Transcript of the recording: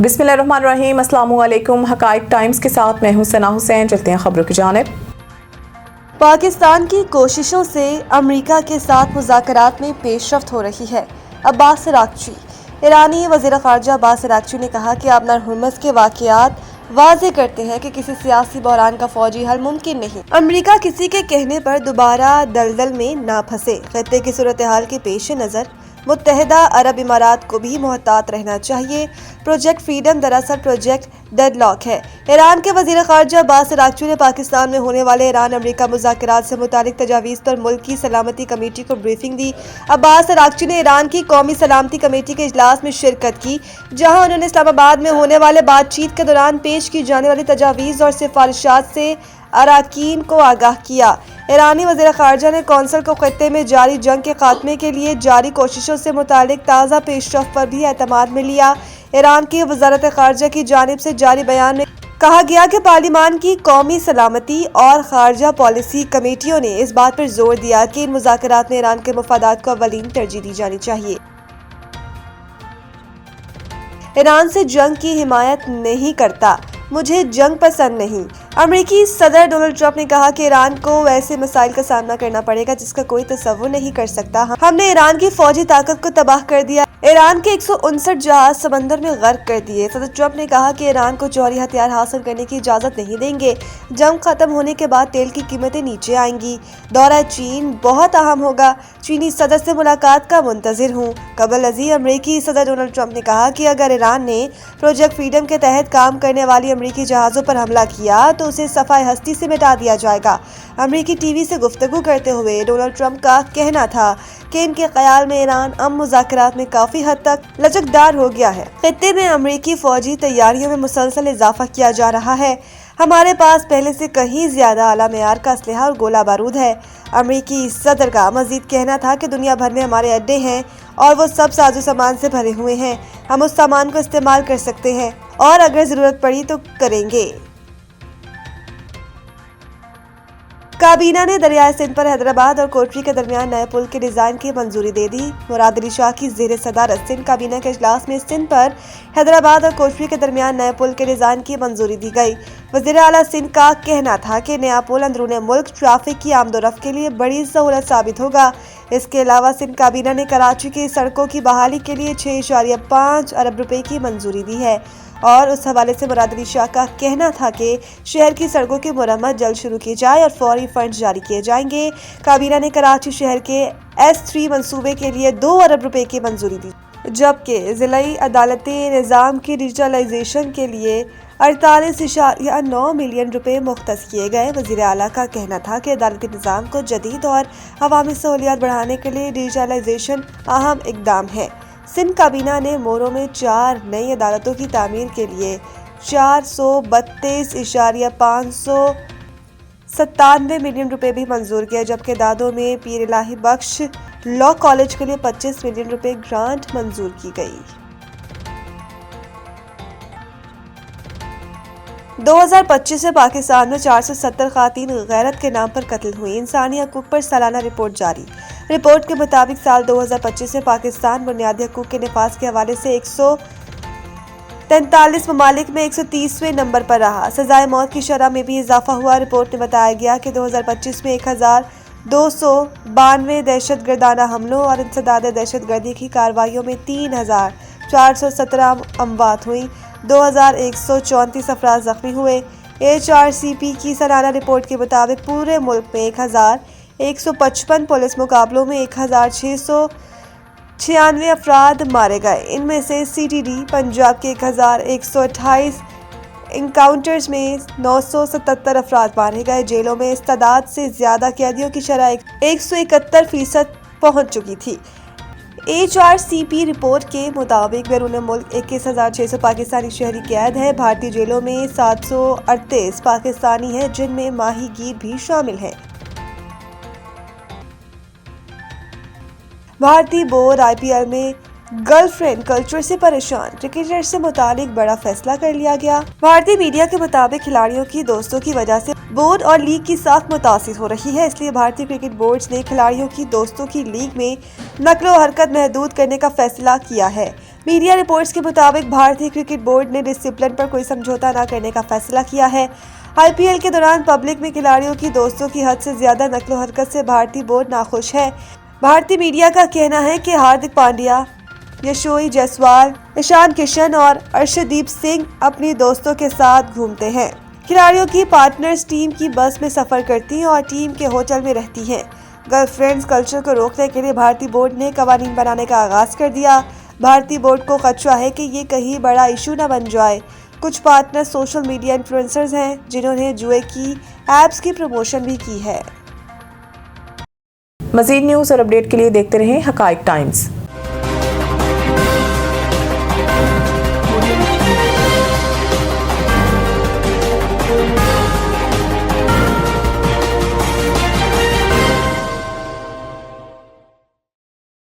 बिस्मिल्लाहिर्रहमानिर्रहीम, अस्सलामु अलैकुम। हकाइक टाइम्स के साथ मैं हूं सना हुसैन। चलते हैं खबरों की जानिब। पाकिस्तान की कोशिशों से अमेरिका के साथ मुज़ाकरात में पेशरफ्त हो रही है। अब्बास अराग़ची। ईरानी वज़ीर ख़ारजा अब्बास अराग़ची ने कहा कि अब हुर्मुज़ के वाक़यात वाज़े करते हैं कि किसी सियासी बहरान का फ़ौजी हल मुमकिन नहीं। अमेरिका किसी के कहने पर दोबारा दलदल में ना फंसे। खत्ते की सूरत हाल के पेश नज़र मुत्तहिदा अरब इमारात को भी मोहतात रहना चाहिए। प्रोजेक्ट फ्रीडम दरअसल प्रोजेक्ट डेडलॉक है। ईरान के वज़ीर ख़ारजा अब्बास अराग़ची ने पाकिस्तान में होने वाले ईरान अमेरिका मुज़ाकरात से मुतालिक तजावीज़ पर मुल्क की सलामती कमेटी को ब्रीफिंग दी। अब्बास अराग़ची ने ईरान की कौमी सलामती कमेटी के इजलास में शिरकत की, जहाँ उन्होंने इस्लामाबाद में होने वाले बातचीत के दौरान पेश की जाने वाली तजावीज़ और सिफारिशात से अराकीन को आगाह किया। ईरानी वज़ीर ख़ारजा ने कौंसिल को खत्ते में जारी जंग के खात्मे के लिए जारी कोशिशों से मुतालिक ताज़ा पेशरफ्त पर भी एतमाद में लिया। ईरान की वज़ारत ख़ारजा की जानिब से जारी बयान में कहा गया कि पार्लिमान की कौमी सलामती और ख़ारजा पॉलिसी कमेटियों ने इस बात पर जोर दिया कि इन मुज़ाकरात में ईरान के मफादात को अव्वलीन तरजीह दी जानी चाहिए। ईरान से जंग की हिमायत नहीं करता, मुझे जंग पसंद नहीं। अमेरिकी सदर डोनाल्ड ट्रंप ने कहा कि ईरान को वैसे मसाइल का सामना करना पड़ेगा जिसका कोई तसव्वुर नहीं कर सकता। हमने ईरान की फौजी ताकत को तबाह कर दिया। ईरान के 159 जहाज समंदर में गर्क कर दिए। सदर ट्रंप ने कहा कि ईरान को जौहरी हथियार हासिल करने की इजाजत नहीं देंगे। जंग खत्म होने के बाद तेल की कीमतें नीचे आएंगी। दौरा चीन बहुत अहम होगा। चीनी सदर से मुलाकात का मुंतजिर हूँ। कबल अजी अमेरिकी सदर डोनाल्ड ट्रंप ने कहा कि अगर ईरान ने प्रोजेक्ट फ्रीडम के तहत काम करने वाली अमेरिकी जहाज़ों पर हमला किया तो उसे सफाई हस्ती से मिटा दिया जाएगा। अमेरिकी टीवी से गुफ्तगू करते हुए डोनाल्ड ट्रंप का कहना था कि इनके ख्याल में ईरान अब मुज़ाकरात में काफी हद तक लचकदार हो गया है। खित्ते में अमेरिकी फौजी तैयारियों में मुसलसल इजाफा किया जा रहा है। हमारे पास पहले से कहीं ज्यादा आला मेयार का असलहा और गोला बारूद है। अमेरिकी सदर का मजीद कहना था कि दुनिया भर में हमारे अड्डे हैं और वो सब साजो सामान से भरे हुए हैं। हम उस सामान को इस्तेमाल कर सकते हैं और अगर जरूरत पड़ी तो करेंगे। काबीना ने दरियाए सिंध पर हैदराबाद और कोटरी के दरमियान नए पुल के डिजाइन की मंजूरी दे दी। मुराद अली शाह की ज़ेर सदारत सिंध काबीना के इजलास में सिंध पर हैदराबाद और कोटरी के दरमियान नए पुल के डिजाइन की मंजूरी दी गई। वज़ीर आला सिंध का कहना था कि नया पुल अंदरूनी मुल्क ट्रैफिक की आमदोरफ्त के लिए बड़ी सहूलत साबित होगा। इसके अलावा सिंध काबीना ने कराची की सड़कों की बहाली के लिए 6.5 अरब रुपए की मंजूरी दी है और उस हवाले से मुराद अली शाह का कहना था कि शहर की सड़कों की मुरम्मत जल्द शुरू की जाए और फौरी फंड जारी किए जाएंगे। काबीना ने कराची शहर के S3 मंसूबे के लिए 2 अरब रुपए की मंजूरी दी, जबकि ज़िलाई अदालती निज़ाम की डिजिटलाइजेशन के लिए 48.9 मिलियन रुपए मुख्तस किए गए। वज़ीर आला का कहना था कि अदालती निज़ाम को जदीद और अवामी सहूलियात बढ़ाने के लिए डिजिटलाइजेशन अहम इकदाम है। सिंध काबीना ने मोरो में 4 नई अदालतों की तामीर के लिए 432.597 मिलियन रुपए भी मंजूर किए, जबकि दादों में पीर इलाही बख्श लॉ कॉलेज के लिए 25 मिलियन रुपए ग्रांट मंजूर की गई। 2025 से पाकिस्तान में 470 खातीन गैरत के नाम पर कत्ल हुई। इंसानी हकूक पर सालाना रिपोर्ट जारी। रिपोर्ट के मुताबिक साल 2025 में पाकिस्तान बुनियादी हकूक के नफाज के हवाले से 143 ममालिक में 130वें नंबर पर रहा। सजाए मौत की शरह में भी इजाफा हुआ। रिपोर्ट में बताया गया कि 2025 में 1292 दहशतगर्दाना हमलों और इंसदाद दहशतगर्दी की कार्रवाइयों में 3417 अमवात हुई। 2134 अफराद जख्मी हुए। HRCP की सालाना रिपोर्ट के मुताबिक पूरे मुल्क में 1155 पुलिस मुकाबलों में 1696 अफराद मारे गए। इनमें से CTD पंजाब के 1128 इनकाउंटर्स में 977 अफराद मारे गए। जेलों में इस तादाद से ज्यादा कैदियों की शरह 171% पहुंच चुकी थी। HRCP रिपोर्ट के मुताबिक बैरून मुल्क 21,600 पाकिस्तानी शहरी कैद है। भारतीय जेलों में 738 पाकिस्तानी हैं, जिनमें माहीगीर भी शामिल हैं। भारतीय बोर्ड IPL में गर्लफ्रेंड कल्चर से परेशान। क्रिकेटर से मुतालिक बड़ा फैसला कर लिया गया। भारतीय मीडिया के मुताबिक खिलाड़ियों की दोस्तों की वजह से बोर्ड और लीग की साख मुतासिर हो रही है, इसलिए भारतीय क्रिकेट बोर्ड ने खिलाड़ियों की दोस्तों की लीग में नकलो हरकत महदूद करने का फैसला किया है। मीडिया रिपोर्ट्स के मुताबिक भारतीय क्रिकेट बोर्ड ने डिसिप्लिन पर कोई समझौता न करने का फैसला किया है। आईपीएल के दौरान पब्लिक में खिलाड़ियों की दोस्तों की हद से ज्यादा नकलो हरकत से भारतीय बोर्ड नाखुश है। भारतीय मीडिया का कहना है कि हार्दिक पांड्या, यशस्वी जायसवाल, ईशान किशन और अर्शदीप सिंह अपनी दोस्तों के साथ घूमते हैं। खिलाड़ियों की पार्टनर्स टीम की बस में सफर करती हैं और टीम के होटल में रहती हैं। गर्लफ्रेंड्स कल्चर को रोकने के लिए भारतीय बोर्ड ने कवानीन बनाने का आगाज कर दिया। भारतीय बोर्ड को खदशा है कि ये कहीं बड़ा इशू न बन जाए। कुछ पार्टनर सोशल मीडिया इन्फ्लुएंसर्स हैं जिन्होंने जुए की एप्स की प्रमोशन भी की है। मज़ीद न्यूज़ और अपडेट के लिए देखते रहें हकाइक टाइम्स।